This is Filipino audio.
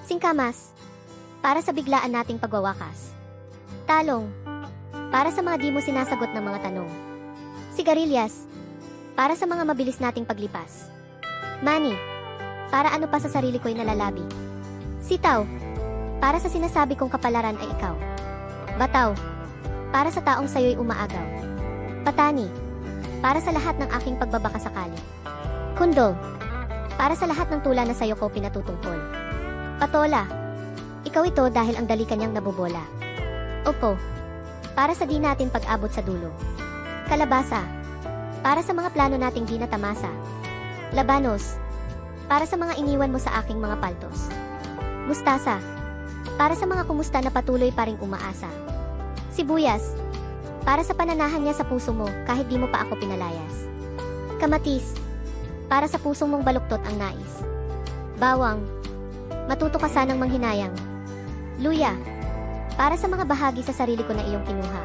Singkamas, para sa biglaan nating pagwawakas. Talong, para sa mga di mo sinasagot ng mga tanong. Sigarilyas, para sa mga mabilis nating paglipas. Mani, para ano pa sa sarili ko'y nalalabi. Sitaw, para sa sinasabi kong kapalaran ay ikaw. Bataw, para sa taong sayo'y umaagaw. Patani, para sa lahat ng aking pagbabakasakali. Kundol, para sa lahat ng tula na sayo ko pinatutungkol. Patola, ikaw ito dahil ang dali kanyang nabobola. Opo, para sa di natin pag-abot sa dulo. Kalabasa, para sa mga plano nating di natamasa. Labanos, para sa mga iniwan mo sa aking mga paltos. Mustasa, para sa mga kumusta na patuloy pa ring umaasa. Sibuyas, para sa pananahan niya sa puso mo kahit di mo pa ako pinalayas. Kamatis, para sa pusong mong baluktot ang nais. Bawang, matuto ka sanang manghinayang. Luya, para sa mga bahagi sa sarili ko na iyong kinuha.